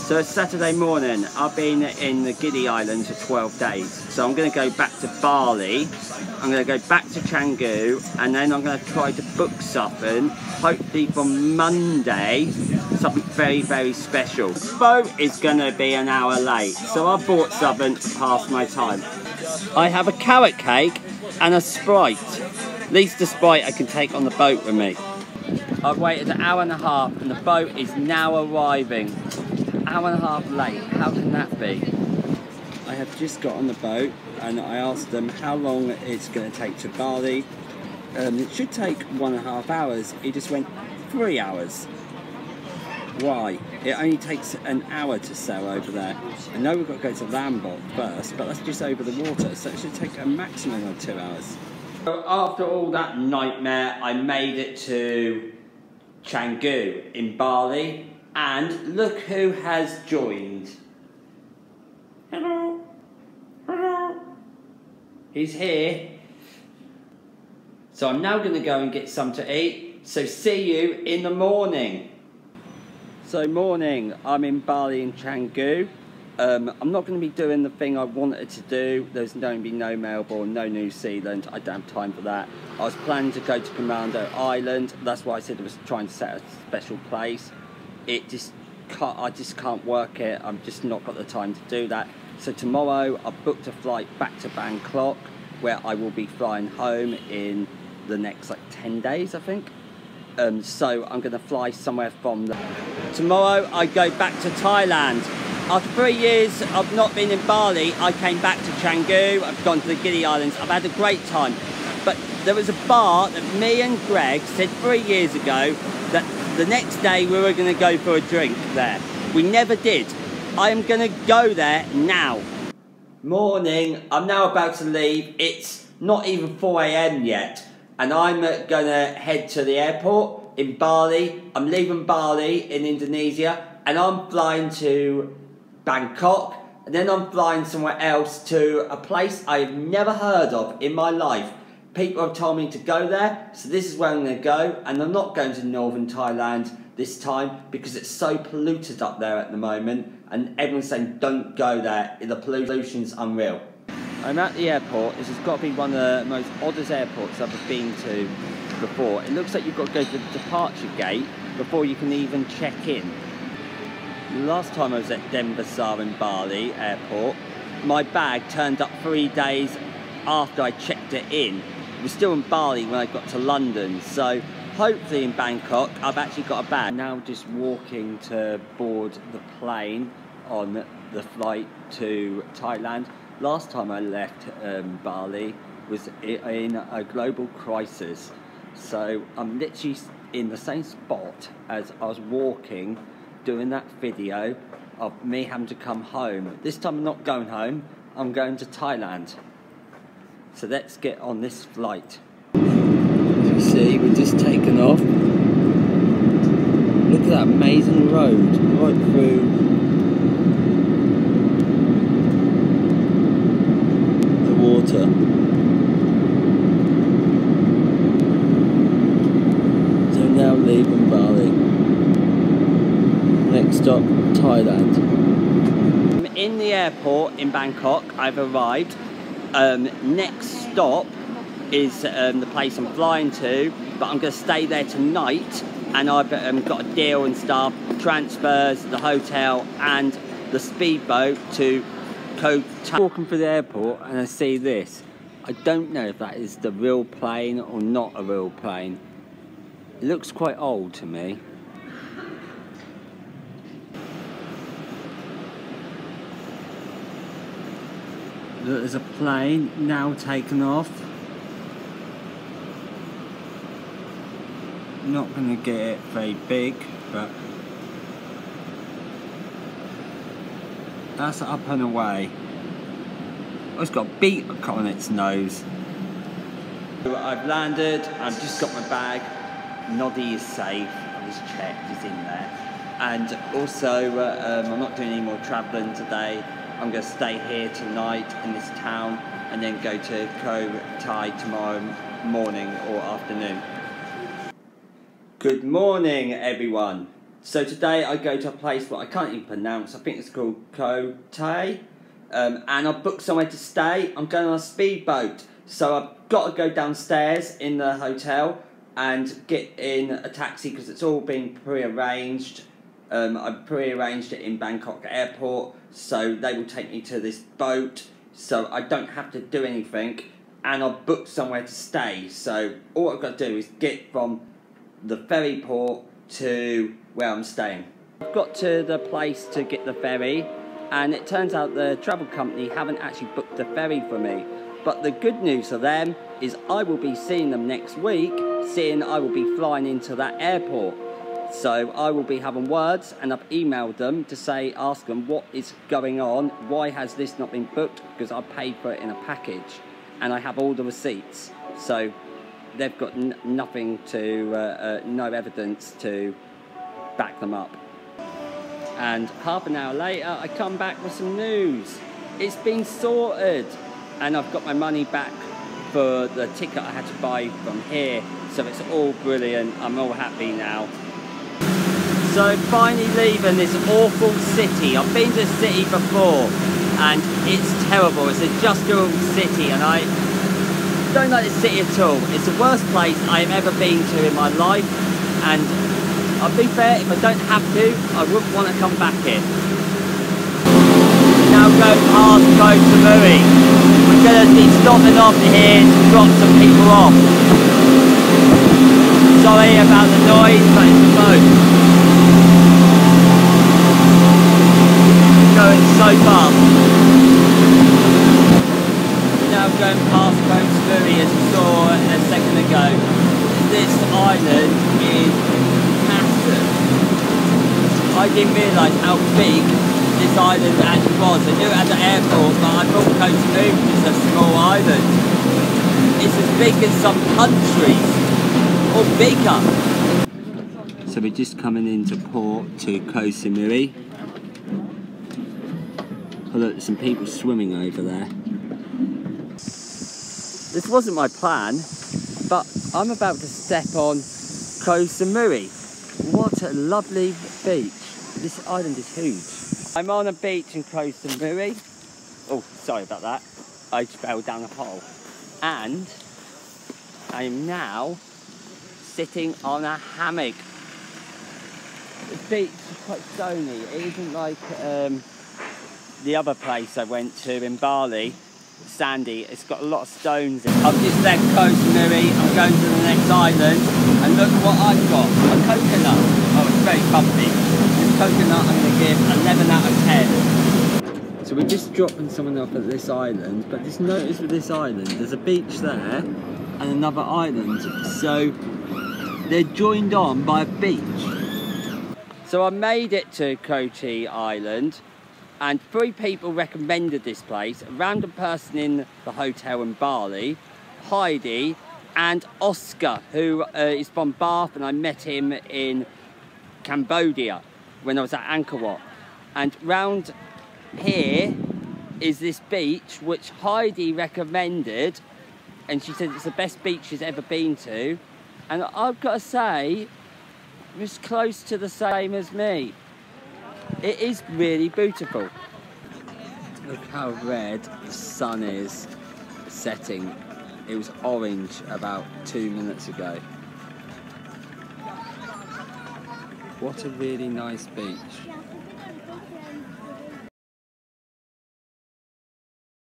So it's Saturday morning. I've been in the Gili Islands for 12 days. So I'm going to go back to Bali. I'm going to go back to Canggu, and then I'm going to try to book something, hopefully for Monday, something very, very special. The boat is going to be an hour late, so I bought something to pass my time. I have a carrot cake and a Sprite. At least the Sprite I can take on the boat with me. I've waited an hour and a half and the boat is now arriving. Hour and a half late, how can that be? I have just got on the boat and I asked them how long it's going to take to Bali. It should take 1.5 hours. It just went 3 hours. Why? It only takes an hour to sail over there. I know we've got to go to Lombok first, but that's just over the water, so it should take a maximum of 2 hours. So after all that nightmare, I made it to Canggu in Bali, and look who has joined. Hello. Hello. He's here. So I'm now going to go and get some to eat. So see you in the morning. So morning, I'm in Bali in Canggu. I'm not going to be doing the thing I wanted to do. There's going to be no Melbourne, no New Zealand. I don't have time for that. I was planning to go to Comodo Island. That's why I said I was trying to set a special place. I just can't work it. I've just not got the time to do that. So tomorrow I've booked a flight back to Bangkok, where I will be flying home in the next like 10 days, I think. So I'm going to fly somewhere from there. Tomorrow I go back to Thailand. After 3 years of not being in Bali, I came back to Canggu. I've gone to the Gili Islands. I've had a great time. But there was a bar that me and Greg said 3 years ago that the next day we were going to go for a drink there. We never did. I am going to go there now. Morning. I'm now about to leave. It's not even 4 AM yet. And I'm going to head to the airport in Bali. I'm leaving Bali in Indonesia. And I'm flying to Bangkok. And then I'm flying somewhere else to a place I've never heard of in my life. People have told me to go there, so this is where I'm going to go. And I'm not going to northern Thailand this time because it's so polluted up there at the moment. And everyone's saying don't go there, the pollution's unreal. I'm at the airport. This has got to be one of the most oddest airports I've ever been to before. It looks like you've got to go to the departure gate before you can even check in. Last time I was at Denpasar in Bali airport, my bag turned up 3 days after I checked it in. It was still in Bali when I got to London, so hopefully in Bangkok I've actually got a bag. Now just walking to board the plane on the flight to Thailand. Last time I left Bali was in a global crisis, so I'm literally in the same spot as I was walking doing that video of me having to come home. This time I'm not going home, I'm going to Thailand. So let's get on this flight. As you see, we've just taken off. Look at that amazing road right through the water. So now leaving Bali. Next stop, Thailand. I'm in the airport in Bangkok. I've arrived. Next stop is the place I'm flying to, but I'm going to stay there tonight, and I've got a deal and stuff, transfers, the hotel and the speedboat to Koh Tao. Walking through the airport and I see this. I don't know if that is the real plane or not a real plane. It looks quite old to me. There's a plane now taken off. Not going to get it very big, but that's up and away. Oh, it's got a beak on its nose. I've landed, I've just got my bag. Noddy is safe, I've just checked, he's in there. And also, I'm not doing any more travelling today. I'm going to stay here tonight in this town and then go to Koh Tao tomorrow morning or afternoon. Good morning, everyone. So today I go to a place what I can't even pronounce. I think it's called Kote. And I've booked somewhere to stay. I'm going on a speedboat. So I've got to go downstairs in the hotel and get in a taxi because it's all been pre-arranged. I've pre-arranged it in Bangkok airport. So they will take me to this boat. So I don't have to do anything. And I've booked somewhere to stay. So all I've got to do is get from the ferry port to where I'm staying. I've got to the place to get the ferry, and it turns out the travel company haven't actually booked the ferry for me. But the good news for them is I will be seeing them next week, seeing I will be flying into that airport. So I will be having words, and I've emailed them to say, ask them what is going on, why has this not been booked, because I paid for it in a package, and I have all the receipts. So they've got nothing to, no evidence to back them up. And half an hour later, I come back with some news. It's been sorted, and I've got my money back for the ticket I had to buy from here. So it's all brilliant. I'm all happy now. So finally leaving this awful city. I've been to the city before, and it's terrible. It's a industrial city, and I don't like the city at all. It's the worst place I've ever been to in my life, and I'll be fair, if I don't have to, I wouldn't want to come back here. Now go past Koh Samui. We're going to be stopping off here to drop some people off. Sorry about the noise, but it's the boat. It's going so fast. Now going past Koh Samui, as you saw a second ago. This island is massive. I didn't realise how big this island actually was. I knew it had an airport, but I thought Koh Samui was a small island. It's as big as some countries, or bigger. So we're just coming into port to Koh Samui. Oh look, there's some people swimming over there. This wasn't my plan, but I'm about to step on Koh Samui. What a lovely beach. This island is huge. I'm on a beach in Koh Samui. Oh, sorry about that. I just fell down a hole. And I am now sitting on a hammock. The beach is quite stony. It isn't like the other place I went to in Bali. Sandy, it's got a lot of stones in it. I've just left Koh Samui, I'm going to the next island, and look what I've got, a coconut. Oh, it's very comfy. This coconut I'm going to give 11 out of 10. So we're just dropping someone off at this island, but just notice with this island, there's a beach there, and another island. So they're joined on by a beach. So I made it to Kochi Island, and 3 people recommended this place. A random person in the hotel in Bali, Heidi, and Oscar, who is from Bath, and I met him in Cambodia when I was at Angkor Wat. And round here is this beach which Heidi recommended, and she said it's the best beach she's ever been to. And I've got to say, it's close to the same as me. It is really beautiful. Look how red the sun is setting. It was orange about 2 minutes ago. What a really nice beach.